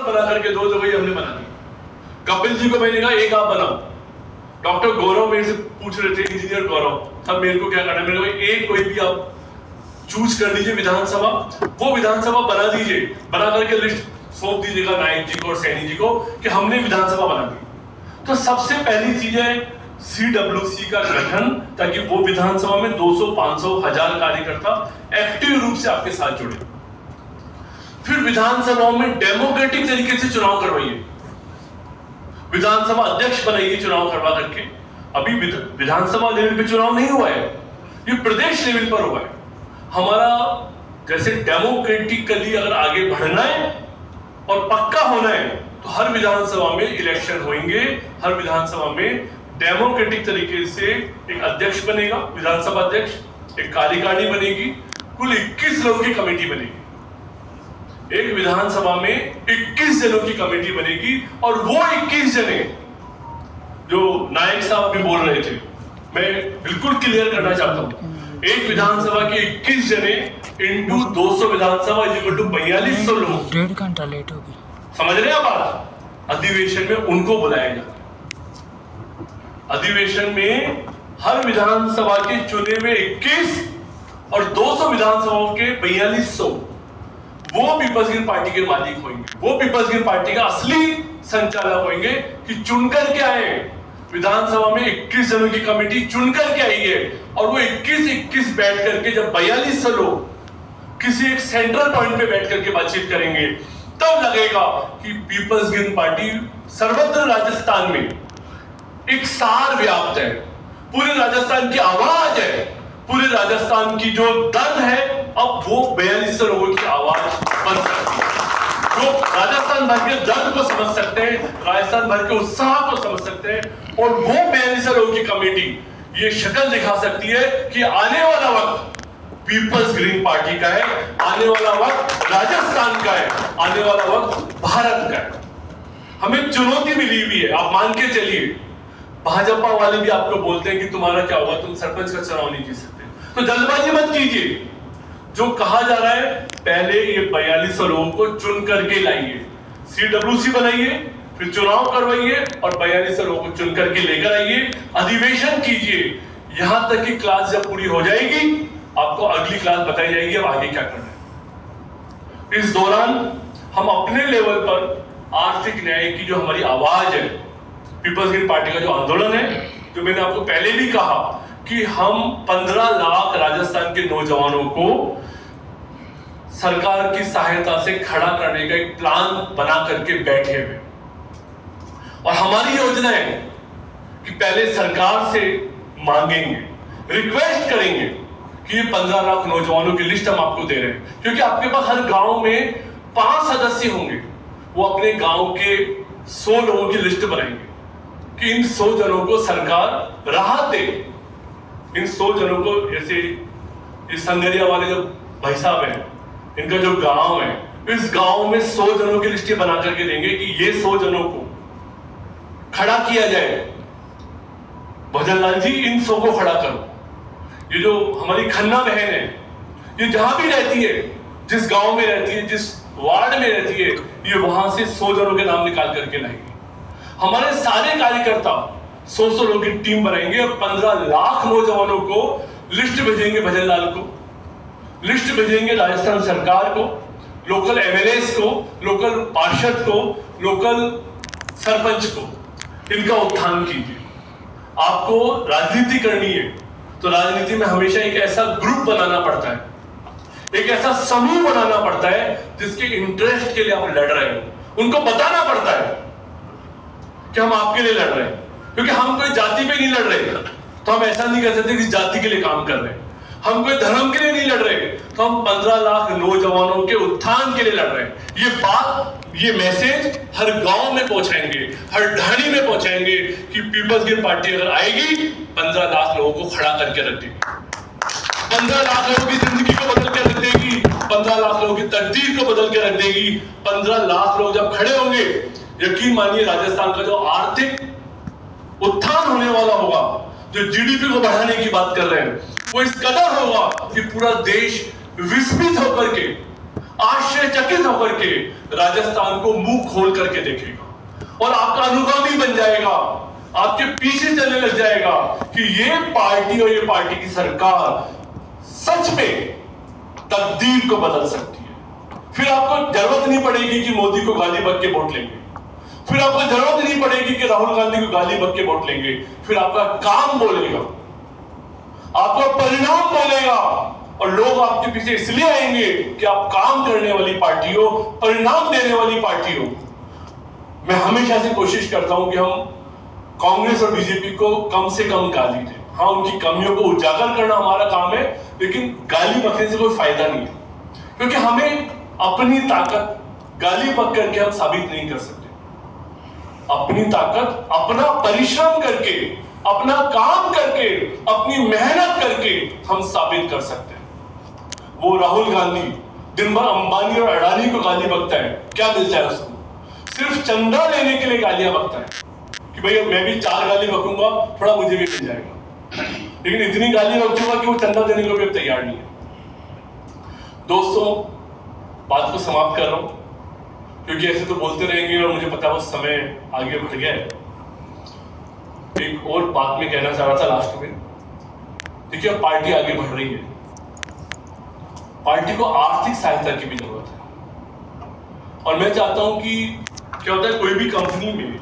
बना करके दो तो भाई हमने बना दी। कपिल जी को मैंने कहा एक आप बनाओ। डॉक्टर गौरव मेरे से पूछ रहे थे, इंजीनियर गौरव, अब मेरे को क्या करना है? मेरे को एक कोई भी आप चूज कर लीजिए विधानसभा, वो विधानसभा बना दीजिए, बना करके लिस्ट सौंप दीजिएगा नायक जी को और सैनी जी को कि हमने विधानसभा बना दी। तो सबसे पहली चीज है CWC का गठन, ताकि वो विधानसभा में 200, 500, 1000 कार्यकर्ता एक्टिव रूप से आपके साथ जुड़े। फिर विधानसभाओं में डेमोक्रेटिक तरीके से चुनाव करवाइए, विधानसभा अध्यक्ष बनाइए चुनाव करवा करके। अभी विधानसभा लेवल पे चुनाव नहीं हुआ है, ये प्रदेश लेवल पर हुआ है। हमारा जैसे डेमोक्रेटिकली अगर आगे बढ़ना है और पक्का होना है तो हर विधानसभा में इलेक्शन होंगे, हर विधानसभा में डेमोक्रेटिक तरीके से एक अध्यक्ष बनेगा, विधानसभा अध्यक्ष, एक कार्यकारिणी बनेगी, कुल 21 लोगों की कमेटी बनेगी। एक विधानसभा में 21 जनों की कमेटी बनेगी और वो 21 जने जो नायक साहब अभी बोल रहे थे, मैं बिल्कुल क्लियर करना चाहता हूं, एक विधानसभा के 21 जने इंटू 200 विधानसभा इक्वल टू 4200 लोग। 1.5 घंटा लेट होगी, समझ रहे हैं बात? अधिवेशन में उनको बुलाया जाता, अधिवेशन में हर विधानसभा के चुने हुए 21 और 200 विधानसभाओं के 4200 वो पीपल्स ग्रीन पार्टी के मालिक होंगे, वो पीपल्स ग्रीन पार्टी का असली संचालक होंगे कि चुनकर के आए। विधानसभा में 21 जनों की कमेटी चुनकर के आई है और वो 21 बैठ करके जब 4200 लोग किसी एक सेंट्रल पॉइंट पे बैठ करके बातचीत करेंगे, तब लगेगा कि पीपल्स ग्रीन पार्टी सर्वत्र राजस्थान में एक सार व्याप्त है, पूरे राजस्थान की आवाज है, पूरे राजस्थान की जो दर्द है, अब वो 4200 लोगों की आवाज बन सकती है, जो राजस्थान भर के दर्द को समझ सकते हैं, राजस्थान भर के उत्साह को समझ सकते हैं, और वो 4200 लोगों की कमेटी ये शक्ल दिखा सकती है कि आने वाला वक्त पीपल्स ग्रीन पार्टी का है, आने वाला वक्त राजस्थान का है, आने वाला वक्त भारत का है। हमें चुनौती मिली हुई है, आप मान के चलिए। भाजपा वाले भी आपको बोलते हैं कि तुम्हारा क्या होगा, तुम सरपंच का चुनाव नहीं जीत सकते, तो जल्दबाजी मत कीजिए। जो कहा जा रहा है, पहले ये 4200 लोगों को चुन करके लाइए, CWC बनाइए, फिर चुनाव करवाइए और 4200 लोगों को चुन करके लेकर आइए, अधिवेशन कीजिए। यहां तक कि क्लास जब पूरी हो जाएगी, आपको अगली क्लास बताई जाएगी अब आगे क्या करना है। इस दौरान हम अपने लेवल पर आर्थिक न्याय की जो हमारी आवाज है, पीपल्स ग्रीन पार्टी का जो आंदोलन है, जो मैंने आपको पहले भी कहा कि हम 15 लाख राजस्थान के नौजवानों को सरकार की सहायता से खड़ा करने का एक प्लान बना करके बैठे हुए, और हमारी योजना है कि पहले सरकार से मांगेंगे, रिक्वेस्ट करेंगे कि ये 15 लाख नौजवानों की लिस्ट हम आपको दे रहे हैं, क्योंकि आपके पास हर गांव में 5 सदस्य होंगे, वो अपने गांव के 100 लोगों की लिस्ट बनाएंगे कि इन 100 जनों को सरकार राहत दे। इन 100 जनों को, जैसे इस संगरिया वाले जो भाई साहब हैं, इनका जो गांव है, इस गांव में 100 जनों की लिस्ट बना करके देंगे कि ये 100 जनों को खड़ा किया जाए। भजनलाल जी, इन 100 को खड़ा करो। ये जो हमारी खन्ना बहन है, ये जहां भी रहती है, जिस गांव में रहती है, जिस वार्ड में रहती है, ये वहां से 100 जनों के नाम निकाल करके लाएंगे। हमारे सारे कार्यकर्ता 100 लोगों की टीम बनाएंगे और 15 लाख नौजवानों को लिस्ट भेजेंगे, भजनलाल को लिस्ट भेजेंगे, राजस्थान सरकार को, लोकल MLAs को, लोकल पार्षद को, लोकल सरपंच को। इनका उत्थान कीजिए। आपको राजनीति करनी है तो राजनीति में हमेशा एक ऐसा ग्रुप बनाना पड़ता है, एक ऐसा समूह बनाना पड़ता है जिसके इंटरेस्ट के लिए आप लड़ रहे हो। उनको बताना पड़ता है कि हम आपके लिए लड़ रहे हैं, क्योंकि हम कोई जाति पे नहीं लड़ रहे, तो हम ऐसा नहीं कह सकते कि जाति के लिए काम कर रहे हैं। हम कोई धर्म के लिए नहीं लड़ रहे, तो हम 15 लाख नौजवानों के उत्थान के लिए लड़ रहे हैं। ये बात, ये मैसेज हर गांव में पहुंचाएंगे, हर ढाणी में पहुंचाएंगे कि पीपल्स ग्रीन पार्टी अगर आएगी, 15 लाख लोगों को खड़ा करके रख देगी, 15 लाख लोगों की जिंदगी को बदल के रख देगी, 15 लाख लोगों की तकदीर को बदल के रख देगी। 15 लाख लोग जब खड़े होंगे, यकीन मानिए राजस्थान का जो आर्थिक उत्थान होने वाला होगा, जो GDP को बढ़ाने की बात कर रहे हैं, वो इस कदर होगा कि पूरा देश विस्मित होकर के आश्चर्यचकित होकर के राजस्थान को मुंह खोल करके देखेगा और आपका अनुगामी बन जाएगा, आपके पीछे चलने लग जाएगा कि ये पार्टी और ये पार्टी की सरकार सच में तकदीर को बदल सकती है। फिर आपको जरूरत नहीं पड़ेगी कि मोदी को गाली बक के वोट लेंगे, फिर आपको जरूरत नहीं पड़ेगी कि राहुल गांधी को गाली बक के वोट लेंगे। फिर आपका काम बोलेगा, आपका परिणाम बोलेगा और लोग आपके पीछे इसलिए आएंगे कि आप काम करने वाली पार्टी हो, परिणाम देने वाली पार्टी हो। मैं हमेशा से कोशिश करता हूं कि हम कांग्रेस और बीजेपी को कम से कम गाली दें। हाँ, उनकी कमियों को उजागर करना हमारा काम है, लेकिन गाली बकने से कोई फायदा नहीं है, क्योंकि हमें अपनी ताकत गाली बक करके हम साबित नहीं कर सकते। अपनी ताकत अपना परिश्रम करके, अपना काम करके, अपनी मेहनत करके हम साबित कर सकते हैं। वो राहुल गांधी दिन भर अंबानी और अडानी को गाली बकता है, क्या मिलता है उसको? सिर्फ चंदा लेने के लिए गालियां बकता है कि भैया मैं भी 4 गाली बकूंगा, थोड़ा मुझे भी मिल जाएगा, लेकिन इतनी गाली बक चुका कि वो चंदा देने को भी अब तैयार नहीं है। दोस्तों, बात को समाप्त कर रहा हूं, क्योंकि ऐसे तो बोलते रहेंगे और मुझे पता है वो समय आगे बढ़ गया है। एक और बात मैं कहना चाह रहा था लास्ट में। देखिए, पार्टी आगे बढ़ रही है, पार्टी को आर्थिक सहायता की भी जरूरत है। और मैं चाहता हूं कि क्या होता है, कोई भी कंपनी में